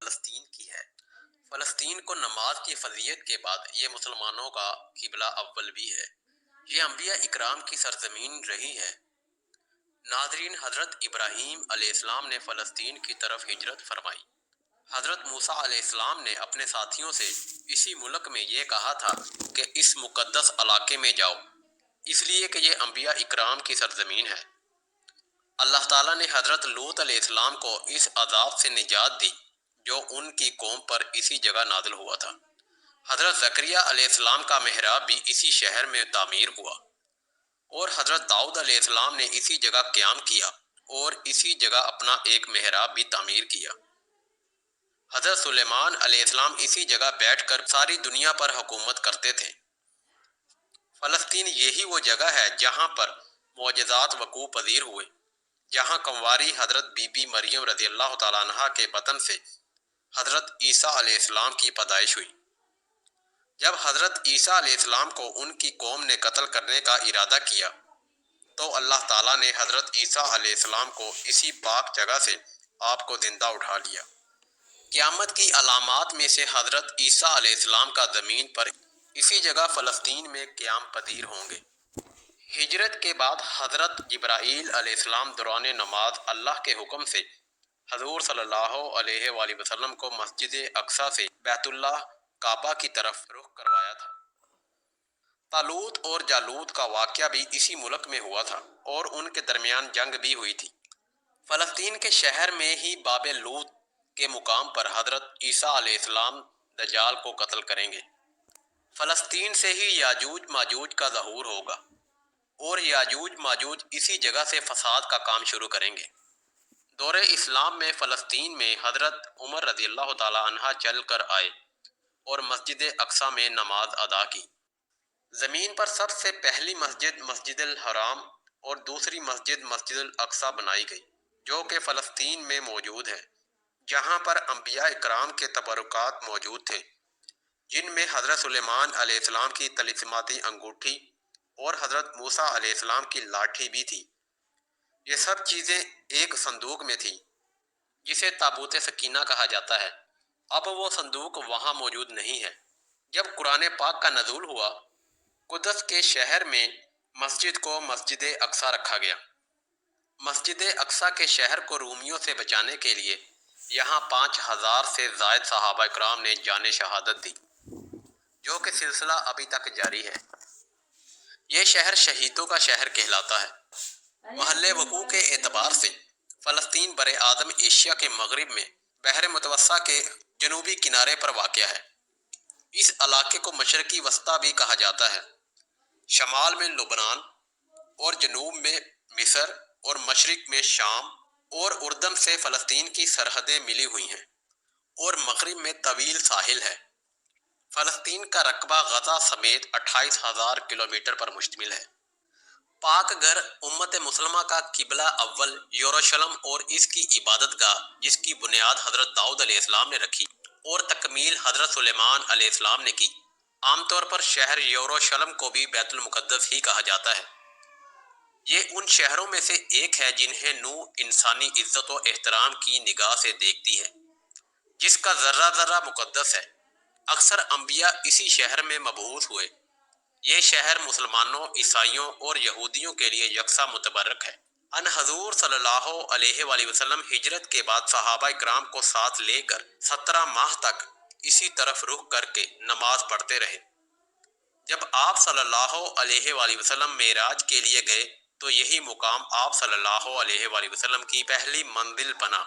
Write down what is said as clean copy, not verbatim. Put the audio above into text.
فلسطین کی ہے۔ فلسطین کو نماز کی فضیلت کے بعد یہ مسلمانوں کا قبلہ اول بھی ہے۔ یہ انبیاء اکرام کی سرزمین رہی ہے۔ ناظرین، حضرت ابراہیم علیہ السلام نے فلسطین کی طرف ہجرت فرمائی۔ حضرت موسیٰ علیہ السلام نے اپنے ساتھیوں سے اسی ملک میں یہ کہا تھا کہ اس مقدس علاقے میں جاؤ، اس لیے کہ یہ انبیاء اکرام کی سرزمین ہے۔ اللہ تعالیٰ نے حضرت لوط علیہ السلام کو اس عذاب سے نجات دی جو ان کی قوم پر اسی جگہ نازل ہوا تھا۔ حضرت زکریا علیہ السلام کا محراب بھی اسی شہر میں تعمیر ہوا، اور حضرت داؤد علیہ السلام نے اسی جگہ قیام کیا اور اسی جگہ اپنا ایک محراب بھی تعمیر کیا۔ حضرت سلیمان علیہ السلام اسی جگہ بیٹھ کر ساری دنیا پر حکومت کرتے تھے۔ فلسطین یہی وہ جگہ ہے جہاں پر معجزات وقوع پذیر ہوئے، جہاں کنواری حضرت بی بی مریم رضی اللہ تعالیٰ عنہا کے بطن سے حضرت عیسیٰ علیہ السلام کی پیدائش ہوئی۔ جب حضرت عیسیٰ علیہ السلام کو ان کی قوم نے قتل کرنے کا ارادہ کیا تو اللہ تعالیٰ نے حضرت عیسیٰ علیہ السلام کو اسی پاک جگہ سے آپ کو زندہ اٹھا لیا۔ قیامت کی علامات میں سے حضرت عیسیٰ علیہ السلام کا زمین پر اسی جگہ فلسطین میں قیام پذیر ہوں گے۔ ہجرت کے بعد حضرت جبرائیل علیہ السلام دوران نماز اللہ کے حکم سے حضور صلی اللہ علیہ وآلہ وسلم کو مسجد اقصیٰ سے بیت اللہ کعبہ کی طرف رخ کروایا تھا۔ طالوت اور جالوت کا واقعہ بھی اسی ملک میں ہوا تھا اور ان کے درمیان جنگ بھی ہوئی تھی۔ فلسطین کے شہر میں ہی باب لوط کے مقام پر حضرت عیسیٰ علیہ السلام دجال کو قتل کریں گے۔ فلسطین سے ہی یاجوج ماجوج کا ظہور ہوگا اور یاجوج ماجوج اسی جگہ سے فساد کا کام شروع کریں گے۔ دور اسلام میں فلسطین میں حضرت عمر رضی اللہ تعالیٰ عنہ چل کر آئے اور مسجد اقصیٰ میں نماز ادا کی۔ زمین پر سب سے پہلی مسجد مسجد الحرام اور دوسری مسجد مسجد الاقصیٰ بنائی گئی، جو کہ فلسطین میں موجود ہے، جہاں پر انبیاء اکرام کے تبرکات موجود تھے، جن میں حضرت سلیمان علیہ السلام کی طلسماتی انگوٹھی اور حضرت موسیٰ علیہ السلام کی لاٹھی بھی تھی۔ یہ سب چیزیں ایک صندوق میں تھیں جسے تابوت سکینہ کہا جاتا ہے۔ اب وہ صندوق وہاں موجود نہیں ہے۔ جب قرآن پاک کا نزول ہوا، قدس کے شہر میں مسجد کو مسجد اقصیٰ رکھا گیا۔ مسجد اقصیٰ کے شہر کو رومیوں سے بچانے کے لیے یہاں 5000 سے زائد صحابہ اکرام نے جان شہادت دی، جو کہ سلسلہ ابھی تک جاری ہے۔ یہ شہر شہیدوں کا شہر کہلاتا ہے۔ محل وقوع کے اعتبار سے فلسطین بر اعظم ایشیا کے مغرب میں بحر متوسطہ کے جنوبی کنارے پر واقع ہے۔ اس علاقے کو مشرقی وسطیٰ بھی کہا جاتا ہے۔ شمال میں لبنان اور جنوب میں مصر اور مشرق میں شام اور اردن سے فلسطین کی سرحدیں ملی ہوئی ہیں، اور مغرب میں طویل ساحل ہے۔ فلسطین کا رقبہ غزہ سمیت 28,000 کلومیٹر پر مشتمل ہے۔ پاک گھر امت مسلمہ کا قبلہ اول یروشلم اور اس کی عبادت گاہ، جس کی بنیاد حضرت داؤد علیہ السلام نے رکھی اور تکمیل حضرت سلیمان علیہ السلام نے کی۔ عام طور پر شہر یروشلم کو بھی بیت المقدس ہی کہا جاتا ہے۔ یہ ان شہروں میں سے ایک ہے جنہیں نوح انسانی عزت و احترام کی نگاہ سے دیکھتی ہے، جس کا ذرہ ذرہ مقدس ہے۔ اکثر انبیاء اسی شہر میں مبعوث ہوئے۔ یہ شہر مسلمانوں، عیسائیوں اور یہودیوں کے لیے یکساں متبرک ہے۔ ان حضور صلی اللہ علیہ وآلہ وسلم ہجرت کے بعد صحابہ اکرام کو ساتھ لے کر 17 ماہ تک اسی طرف رخ کر کے نماز پڑھتے رہے۔ جب آپ صلی اللہ علیہ وآلہ وسلم معراج کے لیے گئے تو یہی مقام آپ صلی اللہ علیہ وآلہ وسلم کی پہلی منزل بنا۔